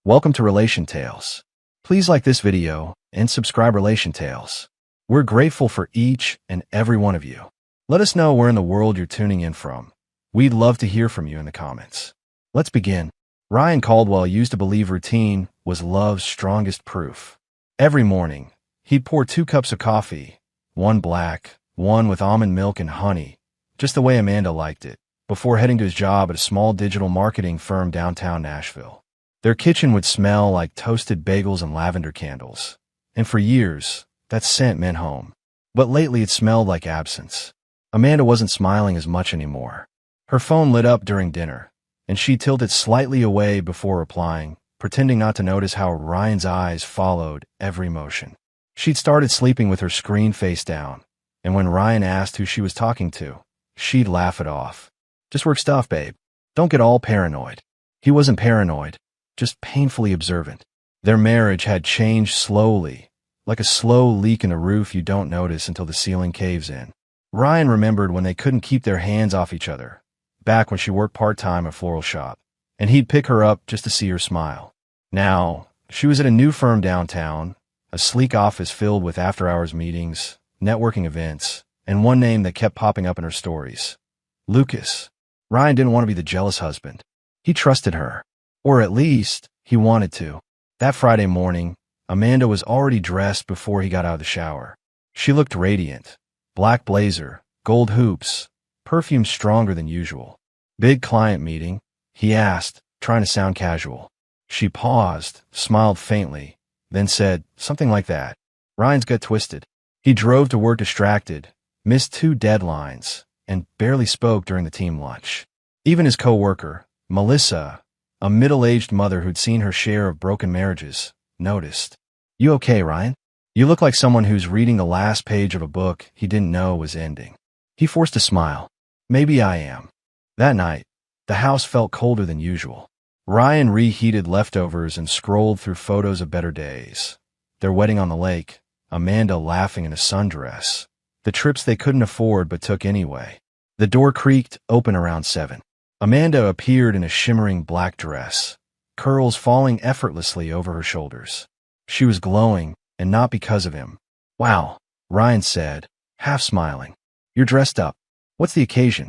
Welcome to Relation Tales. Please like this video and subscribe Relation Tales. We're grateful for each and every one of you. Let us know where in the world you're tuning in from. We'd love to hear from you in the comments. Let's begin. Ryan Caldwell used to believe routine was love's strongest proof. Every morning, he'd pour 2 cups of coffee, one black, one with almond milk and honey, just the way Amanda liked it, before heading to his job at a small digital marketing firm downtown Nashville. Their kitchen would smell like toasted bagels and lavender candles, and for years, that scent meant home. But lately it smelled like absence. Amanda wasn't smiling as much anymore. Her phone lit up during dinner, and she tilted slightly away before replying, pretending not to notice how Ryan's eyes followed every motion. She'd started sleeping with her screen face down, and when Ryan asked who she was talking to, she'd laugh it off. Just work stuff, babe. Don't get all paranoid. He wasn't paranoid, just painfully observant. Their marriage had changed slowly, like a slow leak in a roof you don't notice until the ceiling caves in. Ryan remembered when they couldn't keep their hands off each other, back when she worked part-time at a floral shop, and he'd pick her up just to see her smile. Now, she was at a new firm downtown, a sleek office filled with after-hours meetings, networking events, and one name that kept popping up in her stories: Lucas. Ryan didn't want to be the jealous husband. He trusted her. Or at least, he wanted to. That Friday morning, Amanda was already dressed before he got out of the shower. She looked radiant. Black blazer, gold hoops, perfume stronger than usual. Big client meeting? He asked, trying to sound casual. She paused, smiled faintly, then said something like that. Ryan's gut twisted. He drove to work distracted, missed 2 deadlines, and barely spoke during the team lunch. Even his co-worker, Melissa, a middle-aged mother who'd seen her share of broken marriages, noticed. "You okay, Ryan? You look like someone who's reading the last page of a book he didn't know was ending." He forced a smile. "Maybe I am." That night, the house felt colder than usual. Ryan reheated leftovers and scrolled through photos of better days. Their wedding on the lake, Amanda laughing in a sundress, the trips they couldn't afford but took anyway. The door creaked open around 7. Amanda appeared in a shimmering black dress, curls falling effortlessly over her shoulders. She was glowing, and not because of him. "Wow," Ryan said, half smiling. "You're dressed up. What's the occasion?"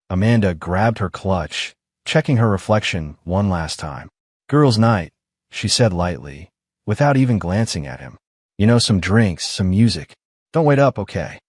Amanda grabbed her clutch, checking her reflection one last time. "Girls' night," she said lightly, without even glancing at him. "You know, some drinks, some music. Don't wait up, okay?"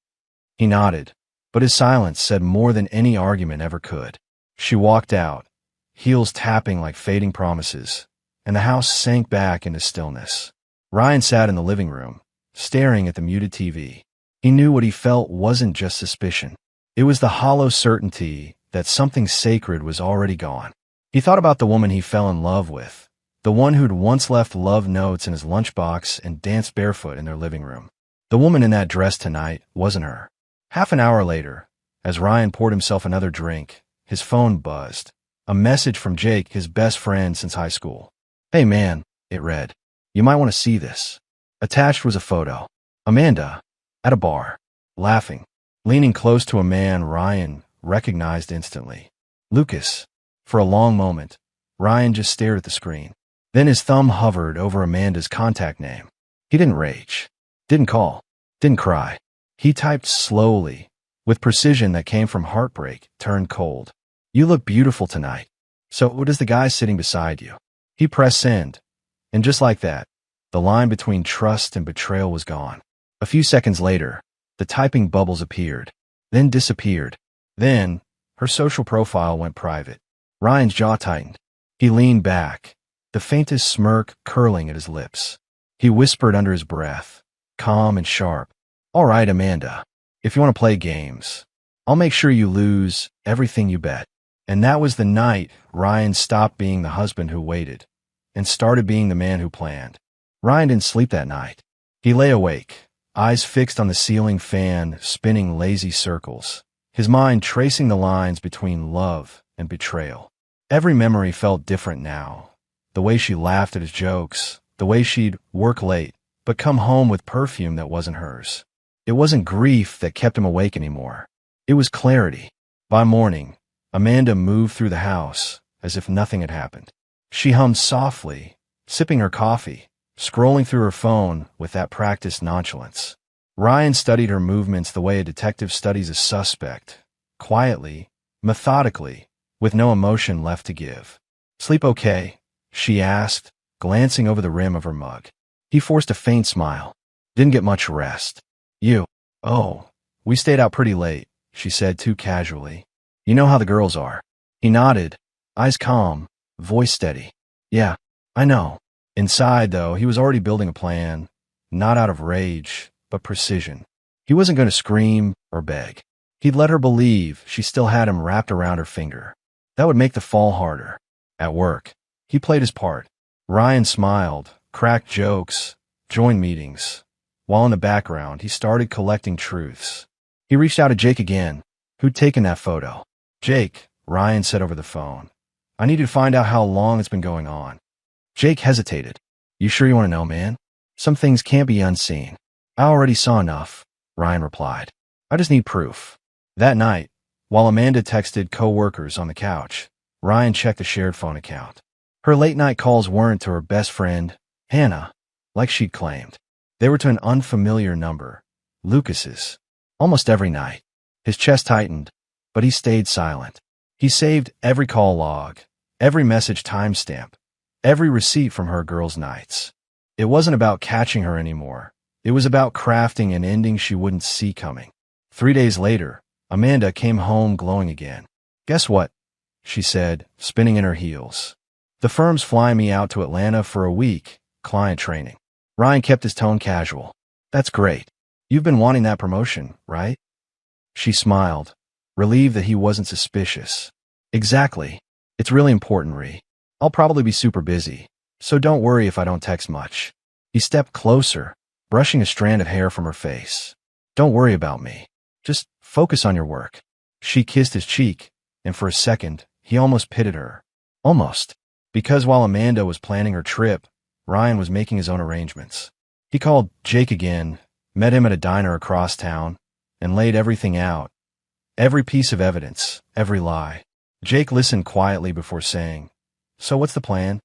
He nodded, but his silence said more than any argument ever could. She walked out, heels tapping like fading promises, and the house sank back into stillness. Ryan sat in the living room, staring at the muted TV. He knew what he felt wasn't just suspicion. It was the hollow certainty that something sacred was already gone. He thought about the woman he fell in love with, the one who'd once left love notes in his lunchbox and danced barefoot in their living room. The woman in that dress tonight wasn't her. Half an hour later, as Ryan poured himself another drink, his phone buzzed. A message from Jake, his best friend since high school. "Hey man," it read. "You might want to see this." Attached was a photo. Amanda, at a bar, laughing, leaning close to a man Ryan recognized instantly. Lucas. For a long moment, Ryan just stared at the screen. Then his thumb hovered over Amanda's contact name. He didn't rage, didn't call, didn't cry. He typed slowly, with precision that came from heartbreak turned cold. "You look beautiful tonight. So what is the guy sitting beside you?" He pressed send, and just like that, the line between trust and betrayal was gone. A few seconds later, the typing bubbles appeared, then disappeared. Then, her social profile went private. Ryan's jaw tightened. He leaned back, the faintest smirk curling at his lips. He whispered under his breath, calm and sharp, "All right, Amanda. If you want to play games, I'll make sure you lose everything you bet." And that was the night Ryan stopped being the husband who waited and started being the man who planned. Ryan didn't sleep that night. He lay awake, eyes fixed on the ceiling fan spinning lazy circles, his mind tracing the lines between love and betrayal. Every memory felt different now. The way she laughed at his jokes, the way she'd work late but come home with perfume that wasn't hers. It wasn't grief that kept him awake anymore. It was clarity. By morning, Amanda moved through the house as if nothing had happened. She hummed softly, sipping her coffee, scrolling through her phone with that practiced nonchalance. Ryan studied her movements the way a detective studies a suspect, quietly, methodically, with no emotion left to give. "Sleep okay?" she asked, glancing over the rim of her mug. He forced a faint smile. "Didn't get much rest." "You?" "Oh, we stayed out pretty late," she said too casually. "You know how the girls are." He nodded, eyes calm, voice steady. "Yeah, I know." Inside, though, he was already building a plan, not out of rage, but precision. He wasn't going to scream or beg. He'd let her believe she still had him wrapped around her finger. That would make the fall harder. At work, he played his part. Ryan smiled, cracked jokes, joined meetings. While in the background, he started collecting truths. He reached out to Jake again, who'd taken that photo. "Jake," Ryan said over the phone, "I need to find out how long it's been going on." Jake hesitated. "You sure you want to know, man? Some things can't be unseen." "I already saw enough," Ryan replied. "I just need proof." That night, while Amanda texted co-workers on the couch, Ryan checked the shared phone account. Her late-night calls weren't to her best friend, Hannah, like she'd claimed. They were to an unfamiliar number, Lucas's. Almost every night. His chest tightened, but he stayed silent. He saved every call log, every message timestamp, every receipt from her girls' nights. It wasn't about catching her anymore. It was about crafting an ending she wouldn't see coming. 3 days later, Amanda came home glowing again. "Guess what?" she said, spinning in her heels. "The firm's flying me out to Atlanta for a week, client training." Ryan kept his tone casual. "That's great. You've been wanting that promotion, right?" She smiled, relieved that he wasn't suspicious. "Exactly. It's really important, Ree. I'll probably be super busy, so don't worry if I don't text much." He stepped closer, brushing a strand of hair from her face. "Don't worry about me. Just focus on your work." She kissed his cheek, and for a second, he almost pitied her. Almost. Because while Amanda was planning her trip, Ryan was making his own arrangements. He called Jake again, met him at a diner across town, and laid everything out. Every piece of evidence, every lie. Jake listened quietly before saying, "So what's the plan?"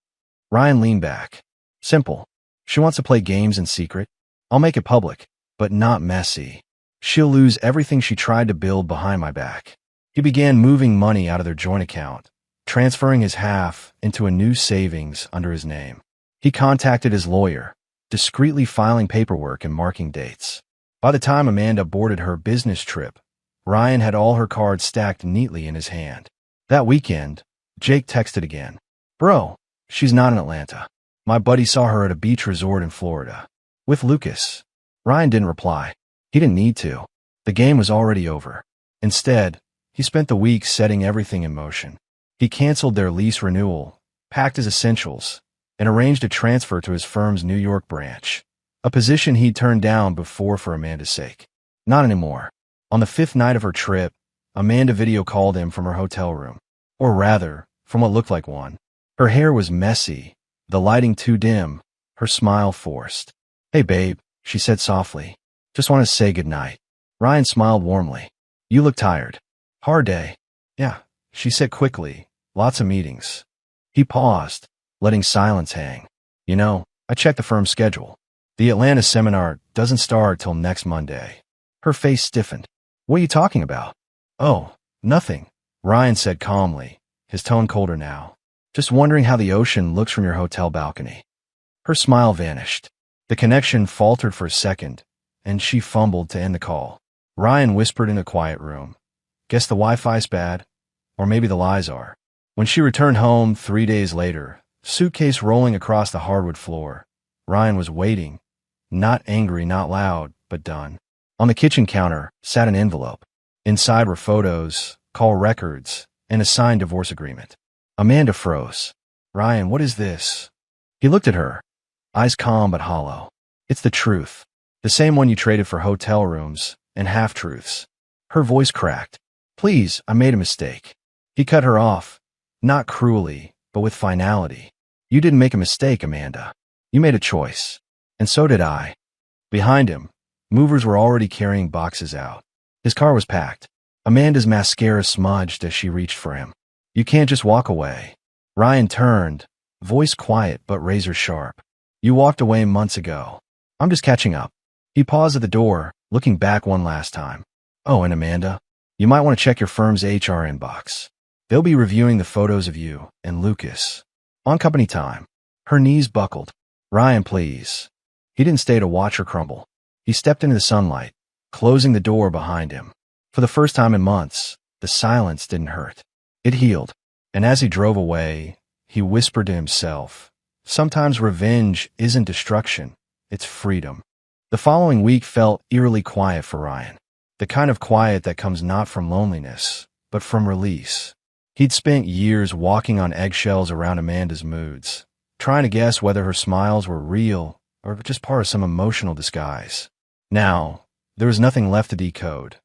Ryan leaned back. "Simple. She wants to play games in secret. I'll make it public, but not messy. She'll lose everything she tried to build behind my back." He began moving money out of their joint account, transferring his half into a new savings under his name. He contacted his lawyer, discreetly filing paperwork and marking dates. By the time Amanda boarded her business trip, Ryan had all her cards stacked neatly in his hand. That weekend, Jake texted again. "Bro, she's not in Atlanta. My buddy saw her at a beach resort in Florida. With Lucas." Ryan didn't reply. He didn't need to. The game was already over. Instead, he spent the week setting everything in motion. He canceled their lease renewal, packed his essentials, and arranged a transfer to his firm's New York branch, a position he'd turned down before for Amanda's sake. Not anymore. On the 5th night of her trip, Amanda video called him from her hotel room. Or rather, from what looked like one. Her hair was messy, the lighting too dim, her smile forced. "Hey babe," she said softly. "Just want to say goodnight." Ryan smiled warmly. "You look tired." "Hard day." "Yeah," she said quickly. "Lots of meetings." He paused, letting silence hang. "You know, I checked the firm's schedule. The Atlanta seminar doesn't start till next Monday." Her face stiffened. "What are you talking about?" "Oh, nothing," Ryan said calmly, his tone colder now. "Just wondering how the ocean looks from your hotel balcony." Her smile vanished. The connection faltered for a second, and she fumbled to end the call. Ryan whispered in a quiet room. "Guess the Wi-Fi's bad. Or maybe the lies are." When she returned home 3 days later, suitcase rolling across the hardwood floor, Ryan was waiting. Not angry, not loud, but done. On the kitchen counter sat an envelope. Inside were photos, call records, and a signed divorce agreement. Amanda froze. "Ryan, what is this?" He looked at her, eyes calm but hollow. "It's the truth. The same one you traded for hotel rooms and half-truths." Her voice cracked. "Please, I made a mistake." He cut her off, not cruelly, but with finality. "You didn't make a mistake, Amanda. You made a choice. And so did I." Behind him, movers were already carrying boxes out. His car was packed. Amanda's mascara smudged as she reached for him. "You can't just walk away." Ryan turned, voice quiet but razor sharp. You walked away months ago. I'm just catching up. He paused at the door, looking back one last time. Oh, and Amanda, you might want to check your firm's HR inbox. They'll be reviewing the photos of you and Lucas. On company time. Her knees buckled. Ryan, please. He didn't stay to watch her crumble. He stepped into the sunlight, closing the door behind him. For the first time in months, the silence didn't hurt. It healed. And as he drove away, he whispered to himself, sometimes revenge isn't destruction, it's freedom. The following week felt eerily quiet for Ryan. The kind of quiet that comes not from loneliness, but from release. He'd spent years walking on eggshells around Amanda's moods, trying to guess whether her smiles were real or just part of some emotional disguise. Now, there was nothing left to decode,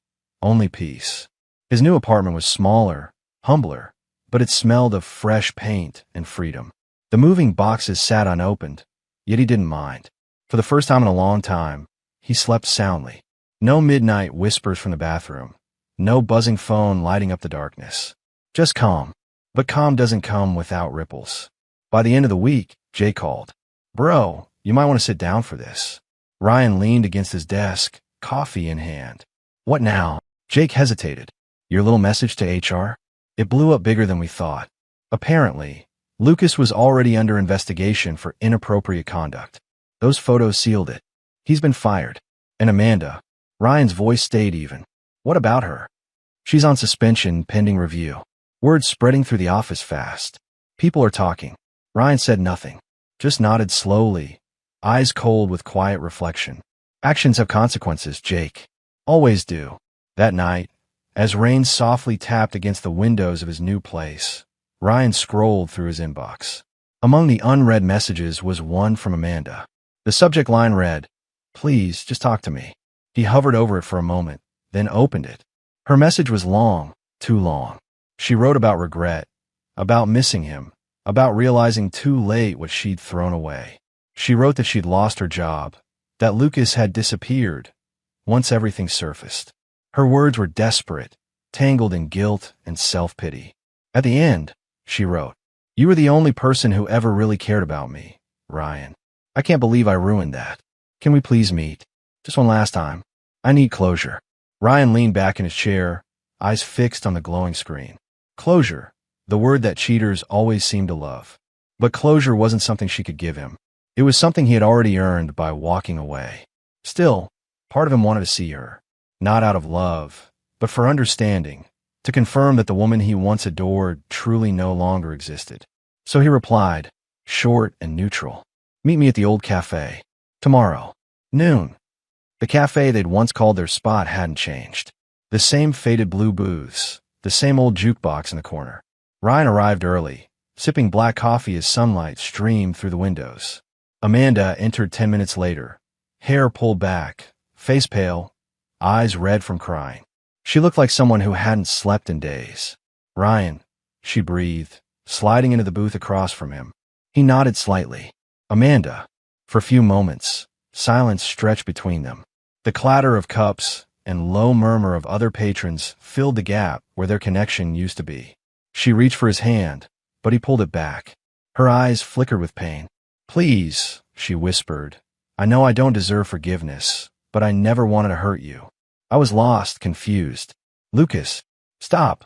only peace. His new apartment was smaller, humbler, but it smelled of fresh paint and freedom. The moving boxes sat unopened, yet he didn't mind. For the first time in a long time, he slept soundly. No midnight whispers from the bathroom. No buzzing phone lighting up the darkness. Just calm. But calm doesn't come without ripples. By the end of the week, Jay called. Bro, you might want to sit down for this. Ryan leaned against his desk, coffee in hand. What now? Jake hesitated. Your little message to HR? It blew up bigger than we thought. Apparently, Lucas was already under investigation for inappropriate conduct. Those photos sealed it. He's been fired. And Amanda, Ryan's voice stayed even. What about her? She's on suspension pending review. Word spreading through the office fast. People are talking. Ryan said nothing, just nodded slowly, eyes cold with quiet reflection. Actions have consequences, Jake. Always do. That night, as rain softly tapped against the windows of his new place, Ryan scrolled through his inbox. Among the unread messages was one from Amanda. The subject line read, Please, just talk to me. He hovered over it for a moment, then opened it. Her message was long, too long. She wrote about regret, about missing him, about realizing too late what she'd thrown away. She wrote that she'd lost her job, that Lucas had disappeared, once everything surfaced. Her words were desperate, tangled in guilt and self-pity. At the end, she wrote, You were the only person who ever really cared about me, Ryan. I can't believe I ruined that. Can we please meet? Just one last time. I need closure. Ryan leaned back in his chair, eyes fixed on the glowing screen. Closure, the word that cheaters always seem to love. But closure wasn't something she could give him. It was something he had already earned by walking away. Still, part of him wanted to see her, not out of love, but for understanding, to confirm that the woman he once adored truly no longer existed. So he replied, short and neutral. Meet me at the old cafe. Tomorrow. Noon. The cafe they'd once called their spot hadn't changed. The same faded blue booths, the same old jukebox in the corner. Ryan arrived early, sipping black coffee as sunlight streamed through the windows. Amanda entered 10 minutes later, hair pulled back, face pale, eyes red from crying. She looked like someone who hadn't slept in days. Ryan, she breathed, sliding into the booth across from him. He nodded slightly. Amanda. For a few moments, silence stretched between them. The clatter of cups and low murmur of other patrons filled the gap where their connection used to be. She reached for his hand, but he pulled it back. Her eyes flickered with pain. Please, she whispered. I know I don't deserve forgiveness, but I never wanted to hurt you. I was lost, confused. Lucas, stop.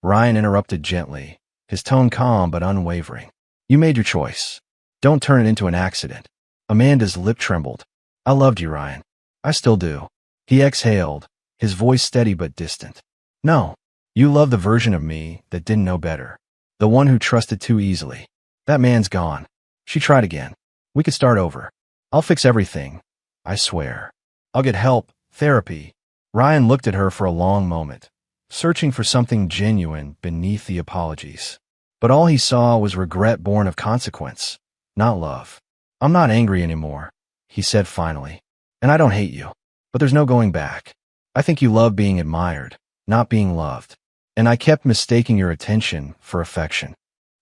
Ryan interrupted gently, his tone calm but unwavering. You made your choice. Don't turn it into an accident. Amanda's lip trembled. I loved you, Ryan. I still do. He exhaled, his voice steady but distant. No, you love the version of me that didn't know better. The one who trusted too easily. That man's gone. She tried again. We could start over. I'll fix everything. I swear. I'll get help, therapy. Ryan looked at her for a long moment, searching for something genuine beneath the apologies. But all he saw was regret born of consequence, not love. I'm not angry anymore, he said finally. And I don't hate you. But there's no going back. I think you love being admired, not being loved. And I kept mistaking your attention for affection.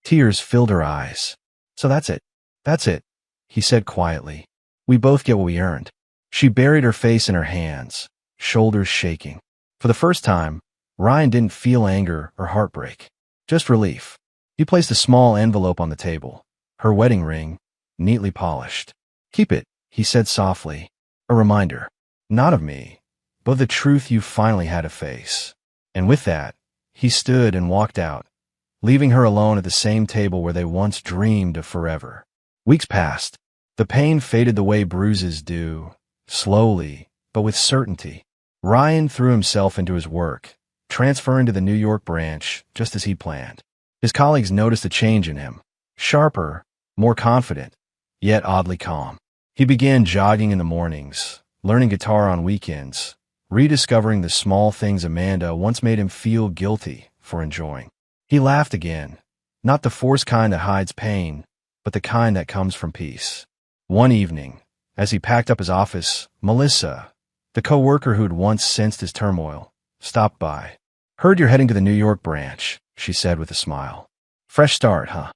Tears filled her eyes. So that's it. That's it, he said quietly. We both get what we earned. She buried her face in her hands, shoulders shaking. For the first time, Ryan didn't feel anger or heartbreak, just relief. He placed a small envelope on the table, her wedding ring, neatly polished. "Keep it," he said softly. "A reminder. Not of me, but the truth you finally had to face." And with that, he stood and walked out, leaving her alone at the same table where they once dreamed of forever. Weeks passed. The pain faded the way bruises do, slowly, but with certainty. Ryan threw himself into his work, transferring to the New York branch just as he'd planned. His colleagues noticed a change in him. Sharper, more confident, yet oddly calm. He began jogging in the mornings, learning guitar on weekends, rediscovering the small things Amanda once made him feel guilty for enjoying. He laughed again, not the forced kind that hides pain, but the kind that comes from peace. One evening, as he packed up his office, Melissa, the co-worker who'd once sensed his turmoil, stopped by. "Heard you're heading to the New York branch," she said with a smile. "Fresh start, huh?"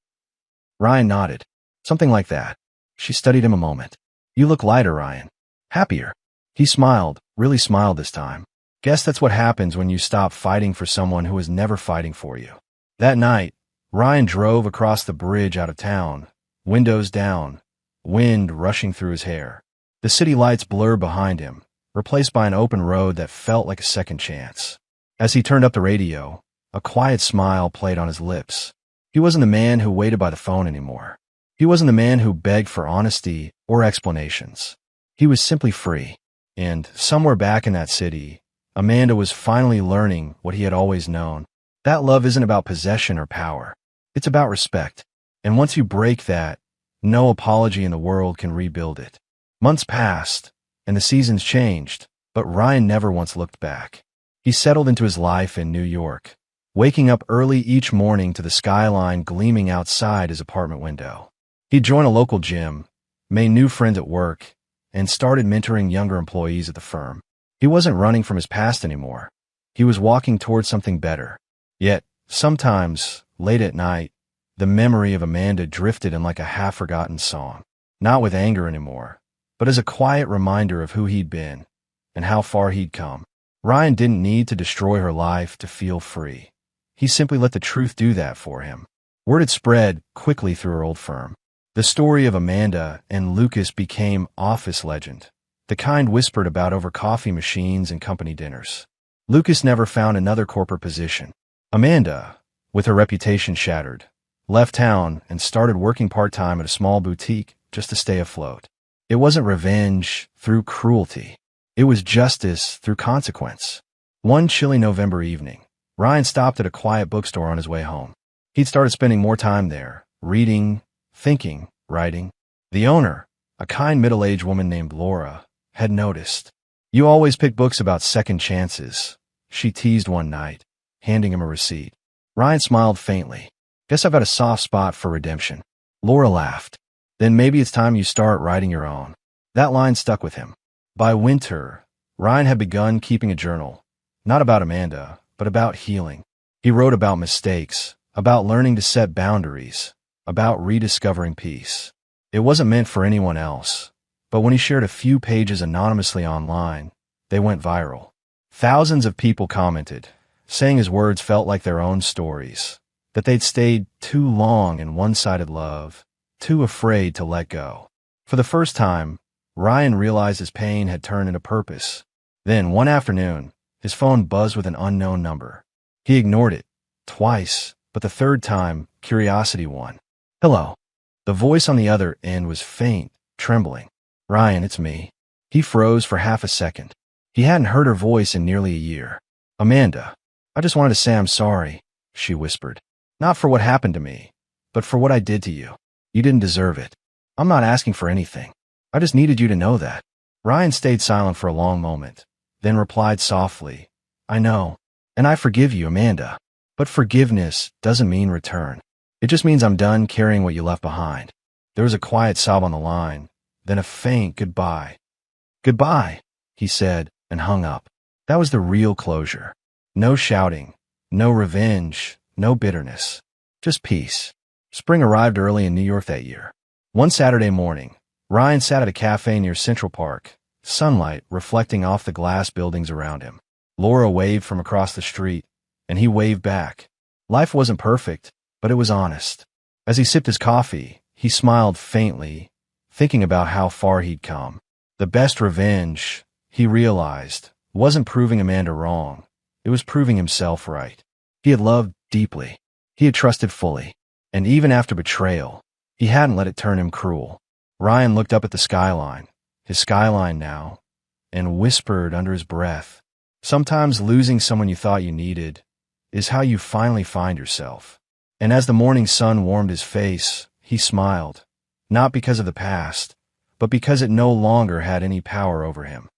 Ryan nodded. "Something like that." She studied him a moment. "You look lighter, Ryan. Happier." He smiled, really smiled this time. "Guess that's what happens when you stop fighting for someone who was never fighting for you." That night, Ryan drove across the bridge out of town, windows down, wind rushing through his hair. The city lights blurred behind him, replaced by an open road that felt like a second chance. As he turned up the radio, a quiet smile played on his lips. He wasn't the man who waited by the phone anymore. He wasn't the man who begged for honesty or explanations. He was simply free. And somewhere back in that city, Amanda was finally learning what he had always known. That love isn't about possession or power. It's about respect. And once you break that, no apology in the world can rebuild it. Months passed, and the seasons changed, but Ryan never once looked back. He settled into his life in New York, waking up early each morning to the skyline gleaming outside his apartment window. He'd join a local gym, made new friends at work, and started mentoring younger employees at the firm. He wasn't running from his past anymore. He was walking towards something better. Yet, sometimes, late at night, the memory of Amanda drifted in like a half-forgotten song. Not with anger anymore, but as a quiet reminder of who he'd been and how far he'd come. Ryan didn't need to destroy her life to feel free. He simply let the truth do that for him. Word had spread quickly through her old firm. The story of Amanda and Lucas became office legend, the kind whispered about over coffee machines and company dinners. Lucas never found another corporate position. Amanda, with her reputation shattered, left town and started working part-time at a small boutique just to stay afloat. It wasn't revenge through cruelty. It was justice through consequence. One chilly November evening, Ryan stopped at a quiet bookstore on his way home. He'd started spending more time there, reading, thinking, writing. The owner, a kind middle-aged woman named Laura, had noticed. "You always pick books about second chances," she teased one night, handing him a receipt. Ryan smiled faintly. "Guess I've got a soft spot for redemption." Laura laughed. "Then maybe it's time you start writing your own." That line stuck with him. By winter, Ryan had begun keeping a journal, not about Amanda, but about healing. He wrote about mistakes, about learning to set boundaries, about rediscovering peace. It wasn't meant for anyone else, but when he shared a few pages anonymously online, they went viral. Thousands of people commented, saying his words felt like their own stories, that they'd stayed too long in one-sided love, too afraid to let go. For the first time, Ryan realized his pain had turned into purpose. Then, one afternoon, his phone buzzed with an unknown number. He ignored it, twice, but the third time, curiosity won. "Hello." The voice on the other end was faint, trembling. "Ryan, it's me." He froze for half a second. He hadn't heard her voice in nearly a year. "Amanda, I just wanted to say I'm sorry," she whispered. "Not for what happened to me, but for what I did to you. You didn't deserve it. I'm not asking for anything. I just needed you to know that." Ryan stayed silent for a long moment, then replied softly, "I know, and I forgive you, Amanda. But forgiveness doesn't mean return. It just means I'm done carrying what you left behind." There was a quiet sob on the line, then a faint goodbye. "Goodbye," he said, and hung up. That was the real closure. No shouting, no revenge, no bitterness. Just peace. Spring arrived early in New York that year. One Saturday morning, Ryan sat at a cafe near Central Park, sunlight reflecting off the glass buildings around him. Laura waved from across the street, and he waved back. Life wasn't perfect, but it was honest. As he sipped his coffee, He smiled faintly, thinking about how far he'd come. The best revenge, he realized, wasn't proving Amanda wrong. It was proving himself right. He had loved deeply. He had trusted fully. And even after betrayal, he hadn't let it turn him cruel. Ryan looked up at the skyline, his skyline now, and whispered under his breath, "Sometimes losing someone you thought you needed is how you finally find yourself." And as the morning sun warmed his face, he smiled, not because of the past, but because it no longer had any power over him.